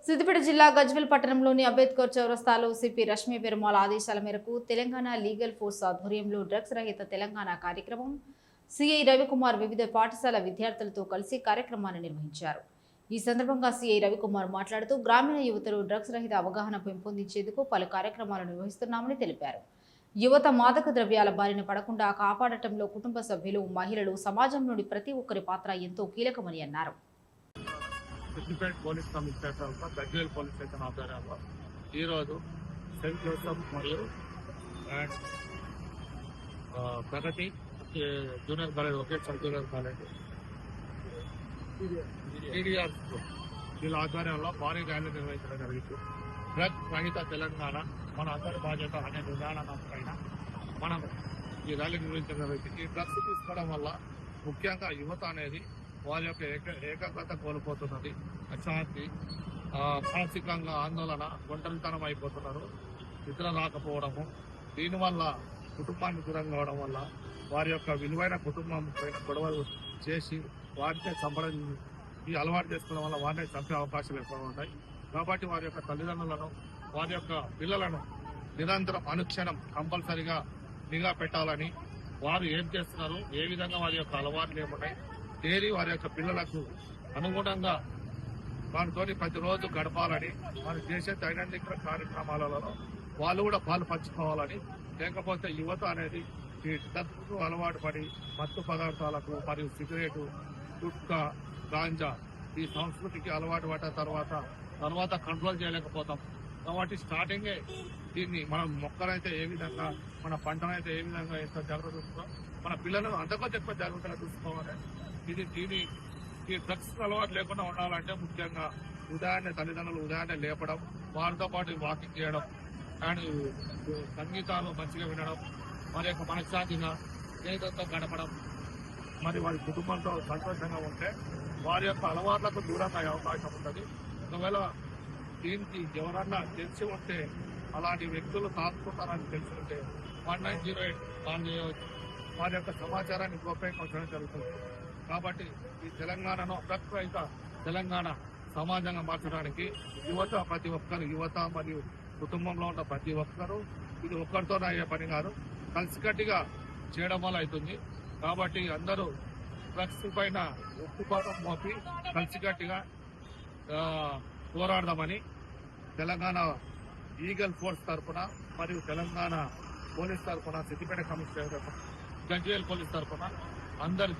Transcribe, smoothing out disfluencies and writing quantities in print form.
సిద్దిపేట జిల్లా గజ్వేల్ పట్టణంలోని అంబేద్కర్ చౌరస్తాలో సిపి రష్మి పెరుమాళ్ ఆదేశాల మేరకు తెలంగాణ లీగల్ ఫోర్స్ ఆధ్వర్యంలో డ్రగ్స్ రహిత తెలంగాణ కార్యక్రమం సిఐ రవికుమార్ వివిధ పాఠశాల విద్యార్థులతో కలిసి కార్యక్రమాన్ని నిర్వహించారు. ఈ సందర్భంగా సిఐ రవికుమార్ మాట్లాడుతూ గ్రామీణ యువతలో డ్రగ్స్ రహిత అవగాహన పెంపొందించేందుకు పలు కార్యక్రమాలు నిర్వహిస్తున్నామని తెలిపారు. యువత మాదక ద్రవ్యాల బారిన పడకుండా కాపాడటంలో కుటుంబ సభ్యులు, మహిళలు, సమాజంలోని ప్రతి ఒక్కరి పాత్ర ఎంతో కీలకమని అన్నారు. Siddipet police commissioner Gajwel police station ఆధ్వర్యంలో ఈరోజు సెయింట్ జోసెఫ్ మరియు and Pragati junior college vocational junior college TDR వీళ్ళ ఆధ్వర్యంలో భారీ ర్యాలీ నిర్వహించడం జరిగింది. డ్రగ్స్ రహిత తెలంగాణ మన అందరి బాధ్యత అనే విధానం పైన మనం ఈ ర్యాలీ నిర్వహించడం జరిగింది. ఈ డ్రగ్స్ తీసుకోవడం వల్ల ముఖ్యంగా యువత అనేది వారి యొక్క ఏకాగ్రత కోల్పోతున్నది, అశాంతి, మానసికంగా ఆందోళన, ఒంటరితనం అయిపోతున్నారు, నిద్ర రాకపోవడము. దీనివల్ల కుటుంబానికి దూరంగా అవడం వల్ల వారి యొక్క విలువైన కుటుంబం పైన గొడవలు చేసి వారినే చంపడం, ఈ అలవాటు చేసుకోవడం వల్ల వారినే చంపే అవకాశాలు ఎక్కువ ఉంటాయి. కాబట్టి వారి యొక్క తల్లిదండ్రులను, వారి యొక్క పిల్లలను నిరంతరం అనుక్షణం కంపల్సరిగా నిఘా పెట్టాలని, వారు ఏం చేస్తున్నారు, ఏ విధంగా వారి యొక్క అలవాట్లు ఏమున్నాయి, డైలీ వారి యొక్క పిల్లలకు అనుగుణంగా వారితోని ప్రతిరోజు గడపాలని, వారు చేసే దైనందిక కార్యక్రమాలలో వాళ్ళు కూడా పాలు పంచుకోవాలని. లేకపోతే యువత అనేది ఈ డ్రగ్స్కు అలవాటు పడి మత్తు పదార్థాలకు మరియు సిగరెటు, గుట్కా, గాంజా ఈ సంస్కృతికి అలవాటు పడ్డ తర్వాత కంట్రోల్ చేయలేకపోతాం. కాబట్టి స్టార్టింగే దీన్ని మనం మొక్కలైతే ఏ విధంగా, మన పంటనైతే ఏ విధంగా ఎంత జాగ్రత్త చూసుకోవాలి, మన పిల్లలను అంతకంటే ఎక్కువ జాగ్రత్తగా చూసుకోవాలి. ఈ డ్రగ్స్ అలవాటు లేకుండా ఉండాలంటే ముఖ్యంగా ఉదయాన్నే తల్లిదండ్రులు ఉదయాన్నే లేపడం, వారితో పాటు వాకింగ్ చేయడం అండ్ సంగీతాలు మంచిగా వినడం, వారి యొక్క మనశ్శాంతిగా స్నేహితులతో గడపడం, మరి వారి కుటుంబంతో సంతోషంగా ఉంటే వారి యొక్క అలవాట్లకు దూరంగా అయ్యే అవకాశం ఉంటుంది. ఒకవేళ దీనికి ఎవరన్నా తెలిసి ఉంటే, అలాంటి వ్యక్తులు తాకుతున్నారని తెలిసి ఉంటే 1908 కాల్ చేయవచ్చు. వారి యొక్క సమాచారాన్ని గోప్యంగా ఉంచడం జరుగుతుంది. కాబట్టి ఈ తెలంగాణను డ్రగ్స్ రహిత తెలంగాణ సమాజంగా మార్చడానికి ప్రతి ఒక్కరు, యువత మరియు కుటుంబంలో ఉన్న ప్రతి ఒక్కరూ, ఇది ఒక్కరితోనే అయ్యే పని కాదు, కలిసికట్టుగా చేయడం వల్ల అవుతుంది. కాబట్టి అందరూ డ్రగ్స్ పైన ఉక్కుపాతం మోపి కలిసికట్టుగా పోరాడదామని తెలంగాణ లీగల్ ఫోర్స్ తరఫున మరియు తెలంగాణ పోలీస్ తరఫున, సిద్దిపేట కమిషనర్, గజ్వేల్ పోలీస్ తరఫున అందరు